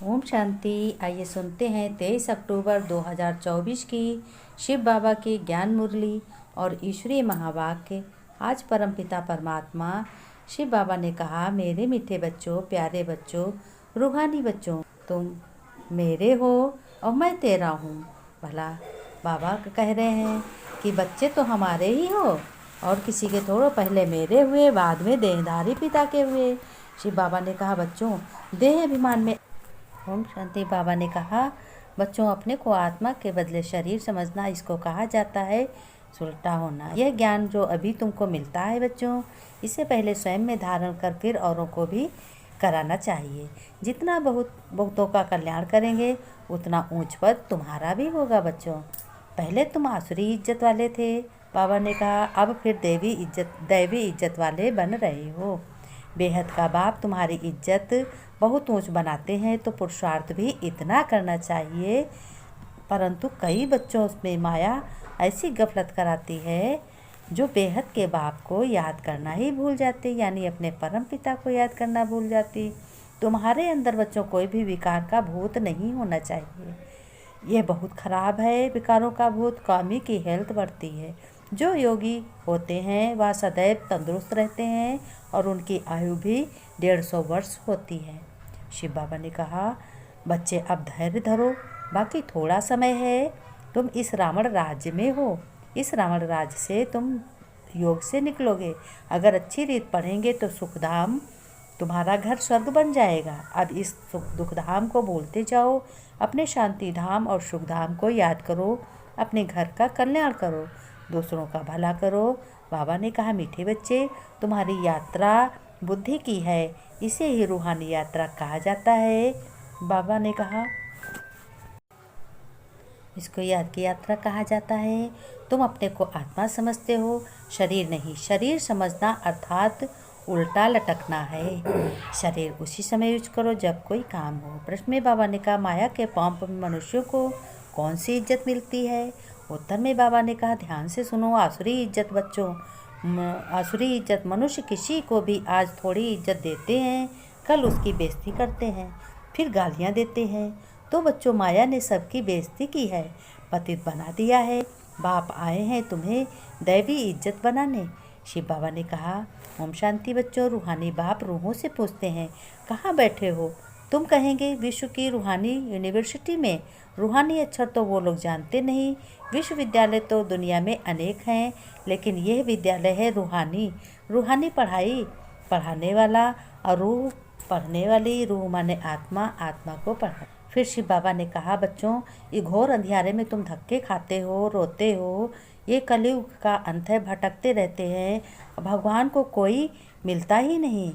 ओम शांति। आइए सुनते हैं 23 अक्टूबर 2024 की शिव बाबा की ज्ञान मुरली और ईश्वरीय महावाक्य। आज परमपिता परमात्मा शिव बाबा ने कहा, मेरे मीठे बच्चों, प्यारे बच्चों, रूहानी बच्चों, तुम मेरे हो और मैं तेरा हूँ। भला बाबा कह रहे हैं कि बच्चे तो हमारे ही हो और किसी के थोड़ो, पहले मेरे हुए, बाद में देहधारी पिता के हुए। शिव बाबा ने कहा, बच्चों देह अभिमान में। ओम शांति। बाबा ने कहा, बच्चों अपने को आत्मा के बदले शरीर समझना, इसको कहा जाता है सुलटा होना। यह ज्ञान जो अभी तुमको मिलता है बच्चों, इसे पहले स्वयं में धारण कर फिर औरों को भी कराना चाहिए। जितना बहुतों का कल्याण करेंगे उतना ऊंच पद तुम्हारा भी होगा बच्चों। पहले तुम आसुरी इज्जत वाले थे, बाबा ने कहा, अब फिर दैवी इज्जत वाले बन रहे हो। बेहद का बाप तुम्हारी इज्जत बहुत ऊंच बनाते हैं तो पुरुषार्थ भी इतना करना चाहिए। परंतु कई बच्चों में माया ऐसी गफलत कराती है जो बेहद के बाप को याद करना ही भूल जाते, यानी अपने परम पिता को याद करना भूल जाती। तुम्हारे अंदर बच्चों कोई भी विकार का भूत नहीं होना चाहिए। ये बहुत खराब है। विकारों का भूत कामी की हेल्थ बढ़ती है। जो योगी होते हैं वह सदैव तंदुरुस्त रहते हैं और उनकी आयु भी 150 वर्ष होती है। शिव बाबा ने कहा, बच्चे अब धैर्य धरो, बाकी थोड़ा समय है। तुम इस रावण राज्य में हो। इस रावण राज्य से तुम योग से निकलोगे। अगर अच्छी रीत पढ़ेंगे तो सुखधाम तुम्हारा घर स्वर्ग बन जाएगा। अब इस दुख धाम को भूलते जाओ, अपने शांति धाम और सुख धाम को याद करो। अपने घर का कल्याण करो, दूसरों का भला करो। बाबा ने कहा, मीठे बच्चे, तुम्हारी यात्रा बुद्धि की है, इसे ही रूहानी यात्रा कहा जाता है। बाबा ने कहा, इसको याद की यात्रा कहा जाता है। तुम अपने को आत्मा समझते हो, शरीर नहीं। शरीर समझना अर्थात उल्टा लटकना है। शरीर उसी समय यूज करो जब कोई काम हो। प्रश्न में बाबा ने कहा, माया के पंप में मनुष्यों को कौन सी इज्जत मिलती है? उत्तर में बाबा ने कहा, ध्यान से सुनो। आसुरी इज्जत बच्चों, आसुरी इज्जत। मनुष्य किसी को भी आज थोड़ी इज्जत देते हैं, कल उसकी बेइज्जती करते हैं, फिर गालियाँ देते हैं। तो बच्चों माया ने सबकी बेइज्जती की है, पतित बना दिया है। बाप आए हैं तुम्हें दैवी इज्जत बनाने। शिव बाबा ने कहा, ओम शांति बच्चों, रूहानी बाप रूहों से पूछते हैं, कहाँ बैठे हो? तुम कहेंगे विश्व की रूहानी यूनिवर्सिटी में। रूहानी अक्षर तो वो लोग जानते नहीं। विश्वविद्यालय तो दुनिया में अनेक हैं, लेकिन यह विद्यालय है रूहानी। रूहानी पढ़ाई पढ़ाने वाला और रूह पढ़ने वाली। रूह माने आत्मा, आत्मा को पढ़ा। फिर शिव बाबा ने कहा, बच्चों ये घोर अंधियारे में तुम धक्के खाते हो, रोते हो। ये कलयुग का अंत है, भटकते रहते हैं। भगवान को कोई मिलता ही नहीं।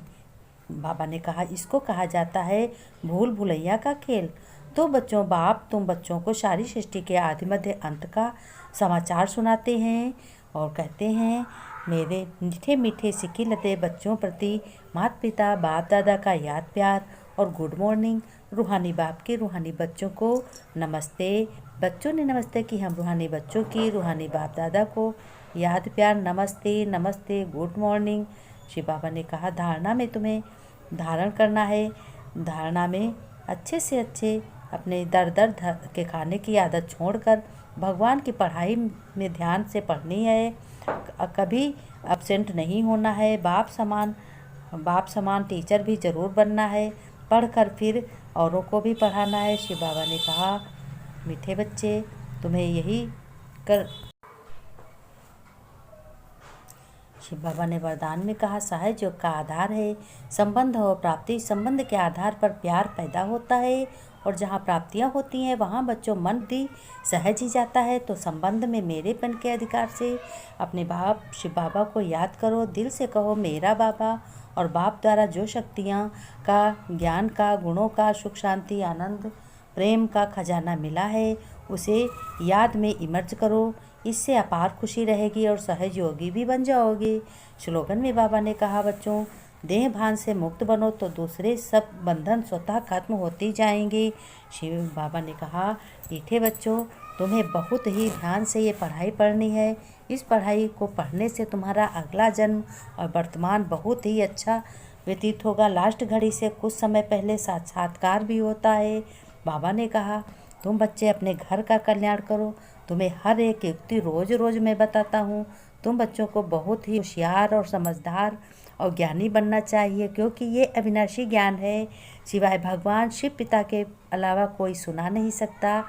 बाबा ने कहा, इसको कहा जाता है भूल भुलैया का खेल। तो बच्चों बाप तुम बच्चों को सारी सृष्टि के आदि मध्य अंत का समाचार सुनाते हैं और कहते हैं, मेरे मीठे मीठे सिक्की लदे बच्चों प्रति माता पिता बाप दादा का याद प्यार और गुड मॉर्निंग। रूहानी बाप के रूहानी बच्चों को नमस्ते। बच्चों ने नमस्ते की, हम रूहानी बच्चों की रूहानी बाप दादा को याद प्यार नमस्ते नमस्ते, गुड मॉर्निंग। शिव बाबा ने कहा, धारणा में तुम्हें धारण करना है। धारणा में अच्छे से अच्छे अपने दर दर के खाने की आदत छोड़कर भगवान की पढ़ाई में ध्यान से पढ़नी है। कभी एब्सेंट नहीं होना है। बाप समान टीचर भी ज़रूर बनना है। पढ़कर फिर औरों को भी पढ़ाना है। शिव बाबा ने कहा, मीठे बच्चे, तुम्हें यही कर। शिव बाबा ने वरदान में कहा, सहज योग का आधार है संबंध और प्राप्ति। संबंध के आधार पर प्यार पैदा होता है और जहाँ प्राप्तियाँ होती हैं वहाँ बच्चों मन भी सहज ही जाता है। तो संबंध में मेरेपन के अधिकार से अपने बाप शिव बाबा को याद करो। दिल से कहो, मेरा बाबा। और बाप द्वारा जो शक्तियाँ का, ज्ञान का, गुणों का, सुख शांति आनंद प्रेम का खजाना मिला है, उसे याद में इमर्ज करो। इससे अपार खुशी रहेगी और सहज योगी भी बन जाओगे। श्लोगन में बाबा ने कहा, बच्चों देह भान से मुक्त बनो तो दूसरे सब बंधन स्वतः खत्म होती जाएंगे। शिव बाबा ने कहा, मीठे बच्चों, तुम्हें बहुत ही ध्यान से ये पढ़ाई पढ़नी है। इस पढ़ाई को पढ़ने से तुम्हारा अगला जन्म और वर्तमान बहुत ही अच्छा व्यतीत होगा। लास्ट घड़ी से कुछ समय पहले साक्षात्कार भी होता है। बाबा ने कहा, तुम बच्चे अपने घर का कल्याण करो। तुम्हें हर एक युक्ति रोज रोज मैं बताता हूँ। तुम बच्चों को बहुत ही होशियार और समझदार और ज्ञानी बनना चाहिए, क्योंकि ये अविनाशी ज्ञान है। सिवाय भगवान शिव पिता के अलावा कोई सुना नहीं सकता।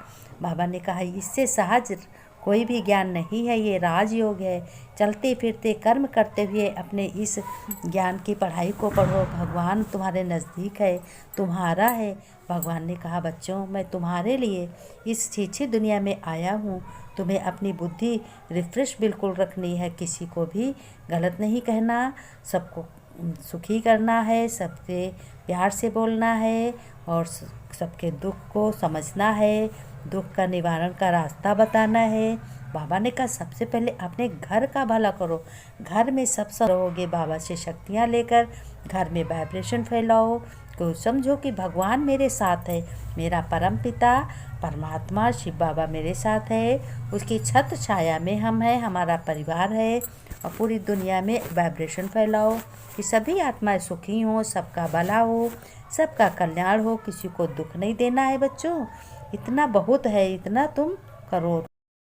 बाबा ने कहा, इससे सहज कोई भी ज्ञान नहीं है, ये राजयोग है। चलते फिरते कर्म करते हुए अपने इस ज्ञान की पढ़ाई को पढ़ो। भगवान तुम्हारे नज़दीक है, तुम्हारा है। भगवान ने कहा, बच्चों मैं तुम्हारे लिए इस छीछी दुनिया में आया हूँ। तुम्हें अपनी बुद्धि रिफ्रेश बिल्कुल रखनी है, किसी को भी गलत नहीं कहना, सबको सुखी करना है, सबसे प्यार से बोलना है और सबके दुख को समझना है, दुख का निवारण का रास्ता बताना है। बाबा ने कहा, सबसे पहले अपने घर का भला करो। घर में सब रहोगे, बाबा से शक्तियाँ लेकर घर में वाइब्रेशन फैलाओ। को समझो कि भगवान मेरे साथ है, मेरा परम पिता परमात्मा शिव बाबा मेरे साथ है, उसकी छत्र छाया में हम हैं, हमारा परिवार है। और पूरी दुनिया में वाइब्रेशन फैलाओ कि सभी आत्माएं सुखी हों, सबका भला हो, सबका कल्याण हो, किसी को दुख नहीं देना है। बच्चों इतना बहुत है, इतना तुम करो